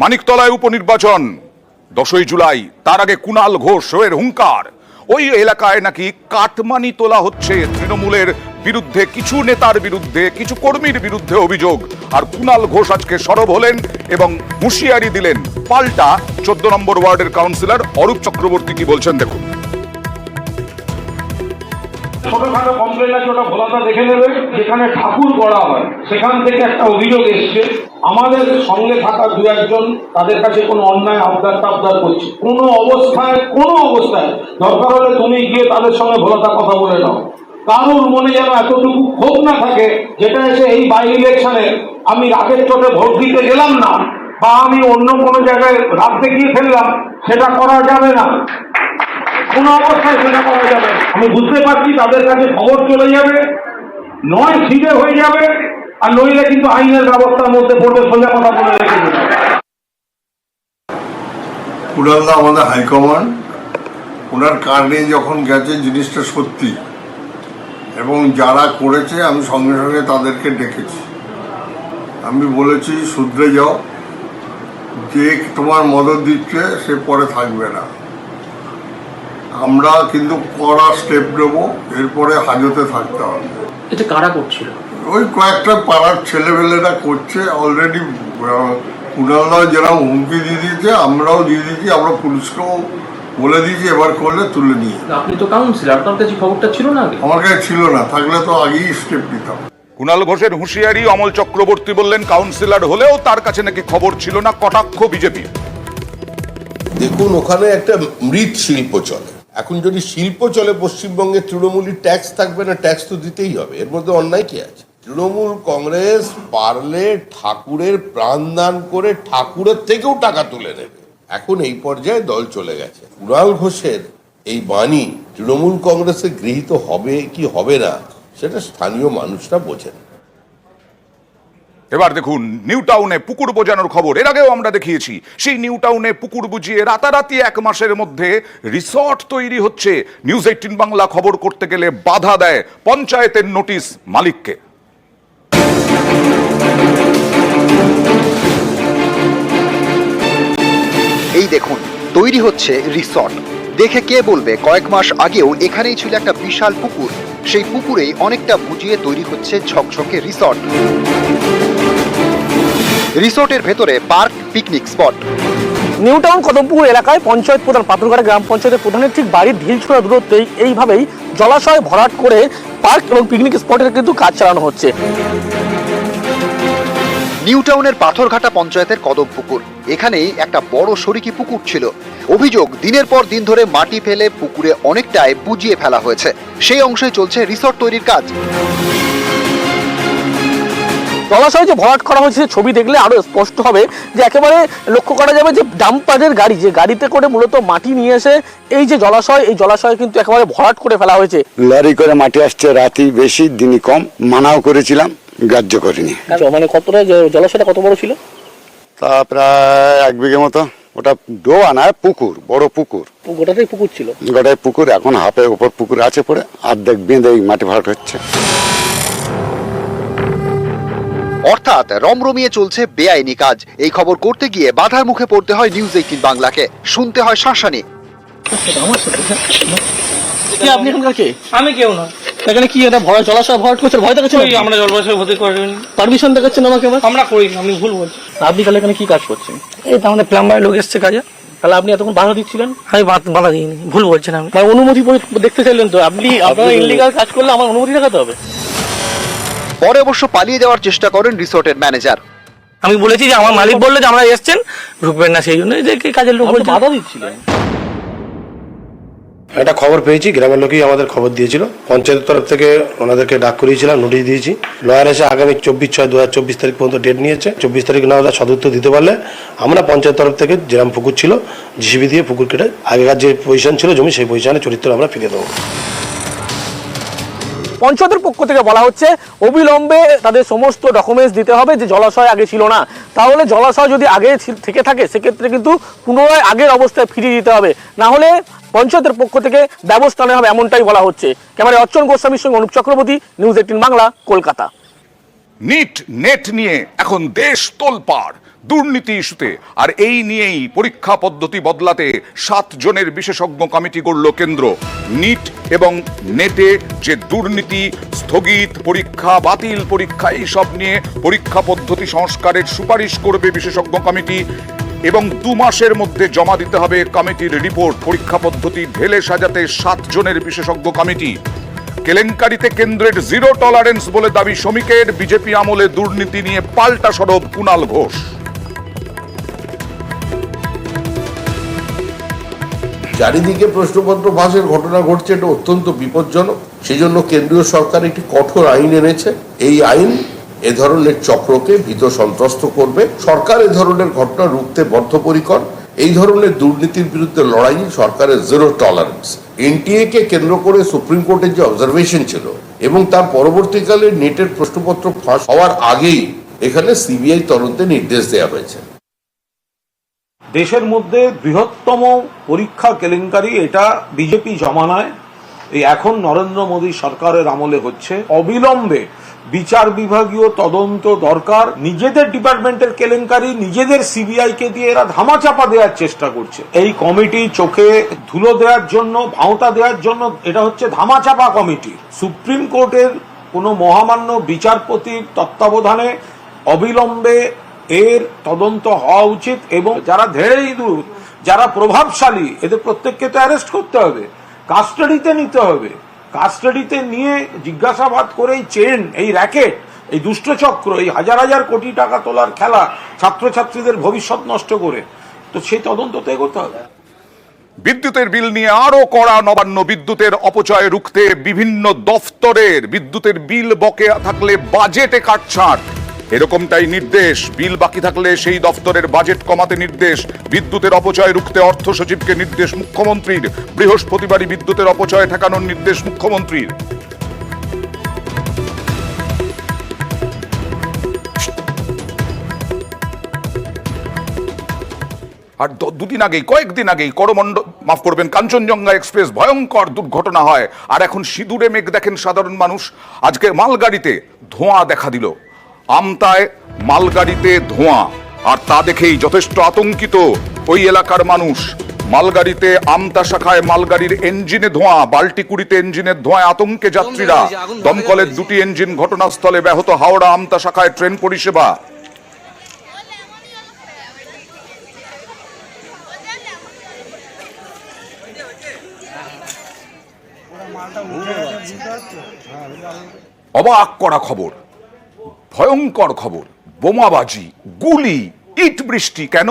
মানিকতলায় উপনির্বাচন 10ই জুলাই, তার আগে কুণাল ঘোষের হুঙ্কার। ওই এলাকায় নাকি কাটমানি তোলা হচ্ছে তৃণমূলের বিরুদ্ধে, কিছু নেতার বিরুদ্ধে, কিছু কর্মীর বিরুদ্ধে অভিযোগ। আর কুণাল ঘোষ আজকে সরব হলেন এবং হুঁশিয়ারি দিলেন। পাল্টা 14 নম্বর ওয়ার্ডের কাউন্সিলর অরূপ চক্রবর্তী কি বলছেন দেখুন। ছোটখাটো কমপ্লেন আছে, ওটা ভোলাটা দেখে নেবে। যেখানে ঠাকুর করা হয় সেখান থেকে একটা অভিযোগ এসছে, আমাদের সঙ্গে থাকা দু একজন তাদের কাছে কোনো অন্যায় আবদার টাবদার করছে। কোনো অবস্থায় দরকার হলে তুমি গিয়ে তাদের সঙ্গে ভোলাটা কথা বলে নাও। কারোর মনে যেন এতটুকু ক্ষোভ না থাকে যেটা এসে এই বাই ইলেকশনে আমি রাগের চোটে ভোট দিতে গেলাম না বা আমি অন্য কোনো জায়গায় রাগ দেখিয়ে ফেললাম, সেটা করা যাবে না। কোনো অবস্থায় সেটা করা যাবে। আমি বুঝতে পারছি তাদের কাছে খবর চলে যাবে, নয় ছিটে হয়ে যাবে, আর নইলে কিন্তু আইনের ব্যবস্থার মধ্যে পড়বে। সোজা কথা বলে রেখে দেবে। কুণালদা আমাদের হাইকমান্ড, ওনার কারণে যখন গেছে জিনিসটা সত্যি, এবং যারা করেছে আমি সঙ্গে সঙ্গে তাদেরকে ডেকেছি। আমি বলেছি শুধরে যাও, যে তোমার মদত দিচ্ছে সে পরে থাকবে না। আমরা কিন্তু কড়া স্টেপ নেব, এরপরে হাজতে থাকতে হবে। এটা কারা করছিল? ওই কয়েকটা পাড়ার ছেলেমেলেরা করছে অলরেডি। কুণালদা যেরকম হুমকি দিয়ে দিয়েছে, আমরাও দিয়ে দিয়েছি, আমরা পুলিশকেও বলে দিয়েছি এবার করলে তুলে নিয়ে। আপনি তো কাউন্সিলর, আপনার কাছে খবরটা ছিল না আগে? আমার কাছে ছিল না, থাকলে তো আগেই স্টেপ নিতাম। কুণাল ঘোষের হুঁশিয়ারি, অমল চক্রবর্তী বললেন কাউন্সিলর হলেও তার কাছে নাকি খবর ছিল না, কটাক্ষ বিজেপি। দেখুন, ওখানে একটা মৃৎ শিল্প চলে। এখন যদি শিল্প চলে পশ্চিমবঙ্গে, তৃণমূলী ট্যাক্স থাকবে না? ট্যাক্স তো দিতেই হবে, এর মধ্যে অন্যায় কি আছে? তৃণমূল কংগ্রেস পারলে ঠাকুরের প্রাণ দান করে ঠাকুরের থেকেও টাকা তুলে নেবে। এখন এই পর্যায়ে দল চলে গেছে। কুণাল ঘোষের এই বাণী তৃণমূল কংগ্রেসে গৃহীত হবে কি হবে না সেটা স্থানীয় মানুষরা বোঝেন। এবার দেখুন নিউ টাউনে পুকুর বোজানোর খবর। এর আগেও আমরা দেখিয়েছি, সেই নিউ টাউনে পুকুর বুঝিয়ে রাতারাতি 1 মাসের মধ্যে রিসর্ট তৈরি হচ্ছে। নিউজ 18 বাংলা খবর করতে গেলে বাধা দেয়, পঞ্চায়েতের নোটিশ মালিককে। এই দেখুন তৈরি হচ্ছে রিসর্ট। দেখে কে বলবে কয়েক মাস আগেও এখানেই ছিল একটা বিশাল পুকুর। সেই পুকুরেই অনেকটা বুঝিয়ে তৈরি হচ্ছে ঝকঝকে রিসর্ট। রিসর্টের ভেতরে park, picnic spot. New town Kadampur এলাকায় পঞ্চায়েত প্রধান পাথরঘাটা গ্রাম পঞ্চায়েতের প্রধানের ঠিক বাড়ির ঢিলছোড়া দূরত্বেই এইভাবেই জলাশয় ভরাট করে পার্ক এবং পিকনিক স্পটের কিন্তু কাজ চালানো হচ্ছে। নিউ টাউনের পাথরঘাটা পঞ্চায়েতের কদমপুকুর, এখানেই একটা বড় সরিকি পুকুর ছিল। অভিযোগ, দিনের পর দিন ধরে মাটি ফেলে পুকুরে অনেকটাই বুঝিয়ে ফেলা হয়েছে। সেই অংশে চলছে রিসর্ট তৈরির কাজ। জলাশয় যে ভরাট করা হয়েছে ছবি দেখলে আরো স্পষ্ট হবে যে একেবারে লক্ষ্য করা যাবে যে ডাম্পারের গাড়ি, যে গাড়িতে করে মূলত মাটি নিয়ে এসে এই যে জলাশয়, এই জলাশয় কিন্তু একেবারে ভরাট করে ফেলা হয়েছে। লরি করে মাটি আসছে, রাতি বেশি দিনই কম, মানাও করেছিলাম, গ্রাহ্য করিনি। মানে কতটা জলাশয়টা কত বড় ছিল? তা প্রায় 1 বিঘে মতো। ওটা ডোবা না, পুকুর, বড় পুকুর, গোটাটাই পুকুর ছিল। গোটাই পুকুর, এখন হাফের উপর পুকুর আছে, পরে অর্ধেক বেঁধে মাটি ভরাট হচ্ছে। অর্থাৎ রমরমিয়ে চলছে বেআইনি কাজ। এই খবর করতে গিয়ে বাধার মুখে পড়তে হয় নিউজ 18 বাংলাকে, শুনতে হয় শাসানি। আপনি এখানকার কে? আমি কেউ না। এখানে কি একটা ভরা জলাশয় ভরাট করছে, ভয় দেখাচ্ছেন? আমরা জলবায়ু হতে করিনি, পারমিশন দেখাচ্ছেন আমাকে? আমরা করি, আমি ভুল বলছি। আপনি তাহলে এখানে কি কাজ করছেন? এই তো আমাদের প্লাম্বার লোক এসছে কাজে। তাহলে আপনি এতক্ষণ বাধা দিচ্ছিলেন? আমি বাধা দিইনি, ভুল বলছেন। আমি অনুমতি দেখতে চাইলেন তো আপনি? আপনারা ইনলিগাল কাজ করলে আমার অনুমতি দেখাতে হবে? পরে অবশ্য পালিয়ে যাওয়ার চেষ্টা করেন রিসর্টের ম্যানেজার। আমি বলেছি যে আমার মালিক বললো যে আমরা এসছেন, ঢুকবেন না, সেই জন্য যে কাজের লোক বলছে বাধা দিচ্ছিলেন। একটা খবর পেয়েছি, গ্রামের লোকই আমাদের খবর দিয়েছিল। পঞ্চায়েতের তরফ থেকে ওনাদেরকে ডাক করিয়েছিলাম, নোটিশ দিয়েছি। লয়ার এসে আগামী 24/6/2024 তারিখ পর্যন্ত ডেট নিয়েছে। 24 তারিখ না ওরা সদুত্তর দিতে পারলে আমরা পঞ্চায়েত তরফ থেকে যেরকম পুকুর ছিল জিসিবি দিয়ে পুকুর কেটে আগেকার যে পজিশন ছিল জমি, সেই পজিশনে চরিত্র আমরা ফিরিয়ে দেবো। পঞ্চায়েতের পক্ষ থেকে বলা হচ্ছে অবিলম্বে তাদের সমস্ত ডকুমেন্টস দিতে হবে যে জলাশয় আগে ছিল না। তাহলে জলাশয় যদি আগে থেকে থাকে সেক্ষেত্রে কিন্তু পুনরায় আগের অবস্থায় ফিরিয়ে দিতে হবে, না হলে পঞ্চায়েতের পক্ষ থেকে ব্যবস্থা নেওয়া হবে, এমনটাই বলা হচ্ছে। ক্যামেরায় অর্চন গোস্বামীর সঙ্গে অনুপ চক্রবর্তী, নিউজ 18 বাংলা, কলকাতা। নেট নিয়ে এখন দেশ তোলপাড়। দুর্নীতি ইস্যুতে। আর এই নিয়েই পরীক্ষা পদ্ধতি বদলাতে 7 জনের বিশেষজ্ঞ কমিটি গড়ল কেন্দ্র। নিট এবং নেটে যে দুর্নীতি, স্থগিত পরীক্ষা, বাতিল পরীক্ষা, এই সব নিয়ে পরীক্ষা পদ্ধতি সংস্কারের সুপারিশ করবে বিশেষজ্ঞ কমিটি এবং 2 মাসের মধ্যে জমা দিতে হবে কমিটির রিপোর্ট। পরীক্ষা পদ্ধতি ঢেলে সাজাতে 7 জনের বিশেষজ্ঞ কমিটি। কেলেঙ্কারিতে কেন্দ্রের 0 টলারেন্স বলে দাবি শ্রমিকের। বিজেপি আমলে দুর্নীতি নিয়ে পাল্টা সরব কুণাল ঘোষ। চারিদিকে প্রশ্নপত্র ফাঁসের ঘটনা ঘটছে, এটা অত্যন্ত বিপজ্জনক। সেই জন্য কেন্দ্রীয় সরকার একটি কঠোর আইন এনেছে। এই আইন এ ধরনের চক্রকে ভীত সন্ত্রস্ত করবে। সরকার এ ধরনের ঘটনা রুখতে বদ্ধপরিকর। এই ধরনের দুর্নীতির বিরুদ্ধে লড়াই সরকারের 0 টলারেন্স। এনটিএ কে কেন্দ্র করে সুপ্রিম কোর্টের যে অবজারভেশন ছিল এবং তার পরবর্তীকালে নেটের প্রশ্নপত্র ফাঁস হওয়ার আগেই এখানে সিবিআই তদন্তে নির্দেশ দেওয়া হয়েছে। দেশের মধ্যে বৃহত্তম পরীক্ষা কেলেঙ্কারি এটা বিজেপি জমানায় এই এখন নরেন্দ্র মোদী সরকারের আমলে হচ্ছে। অবিলম্বে বিচার বিভাগীয় তদন্ত দরকার। নিজেদের ডিপার্টমেন্টের কেলেঙ্কারি নিজেদের সিবিআই কে দিয়ে এরা ধামাচাপা দেওয়ার চেষ্টা করছে। এই কমিটি চোখে ধুলো দেওয়ার জন্য, ভাঁওতা দেওয়ার জন্য, এটা হচ্ছে ধামাচাপা কমিটি। সুপ্রিম কোর্টের কোনো মহামান্য বিচারপতির তত্ত্বাবধানে অবিলম্বে এর তদন্ত হওয়া উচিত এবং যারা ধেড়ে দূর, যারা প্রভাবশালী, এদের প্রত্যেককে তো অ্যারেস্ট করতে হবে, কাস্টাডিতে নিতে হবে। কাস্টাডিতে নিয়ে জিজ্ঞাসাবাদ করে এই চেন, এই র্যাকেট, এই দুষ্টচক্র, এই হাজার হাজার কোটি টাকা তোলার খেলা, ছাত্রছাত্রীদের ভবিষ্যৎ নষ্ট করে, তো সেই তদন্ত তো এগোতে হবে। বিদ্যুতের বিল নিয়ে আরো কড়া নবান্ন। বিদ্যুতের অপচয় রুখতে বিভিন্ন দফতরের বিদ্যুতের বিল বকেয়া থাকলে বাজেটে কাটছাঁট, এরকমটাই নির্দেশ। বিল বাকি থাকলে সেই দফতরের বাজেট কমাতে নির্দেশ। বিদ্যুতের অপচয় রুখতে অর্থ সচিবকে নির্দেশ মুখ্যমন্ত্রীর। বৃহস্পতিবারই বিদ্যুতের অপচয় ঠেকানোর নির্দেশ মুখ্যমন্ত্রীর। আর কয়েকদিন আগেই মাফ করবেন, কাঞ্চনজঙ্ঘা এক্সপ্রেস ভয়ঙ্কর দুর্ঘটনা হয়। আর এখন সিঁদুরে মেঘ দেখেন সাধারণ মানুষ। আজকে মালগাড়িতে ধোঁয়া দেখা দিল। আমতায় মালগাড়িতে ধোঁয়া, আর তা দেখেই যথেষ্ট আতঙ্কিত ওই এলাকার মানুষ। মালগাড়িতে আমতা শাখায় মালগাড়ির ইঞ্জিনে ধোঁয়া, বাল্টিকুড়িতে ইঞ্জিনের ধোঁয়ায় আতঙ্কে যাত্রীরা। দমকলের 2টি ইঞ্জিন ঘটনাস্থলে, ব্যাহত হাওড়া আমতা শাখায় ট্রেন পরিষেবা। অবাক করা খবর, ভয়ঙ্কর খবর। বোমাবাজি, গুলি, ইট বৃষ্টি। কেন?